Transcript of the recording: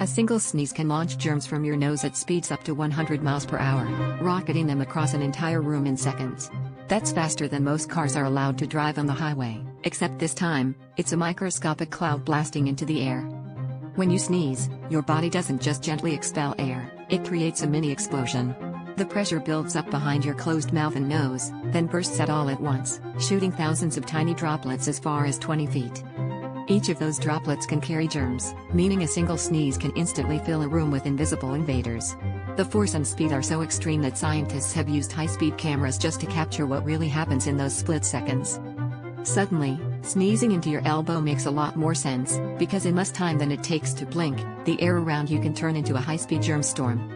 A single sneeze can launch germs from your nose at speeds up to 100 miles per hour, rocketing them across an entire room in seconds. That's faster than most cars are allowed to drive on the highway, except this time, it's a microscopic cloud blasting into the air. When you sneeze, your body doesn't just gently expel air, it creates a mini explosion. The pressure builds up behind your closed mouth and nose, then bursts out all at once, shooting thousands of tiny droplets as far as 20 feet. Each of those droplets can carry germs, meaning a single sneeze can instantly fill a room with invisible invaders. The force and speed are so extreme that scientists have used high-speed cameras just to capture what really happens in those split seconds. Suddenly, sneezing into your elbow makes a lot more sense, because in less time than it takes to blink, the air around you can turn into a high-speed germ storm.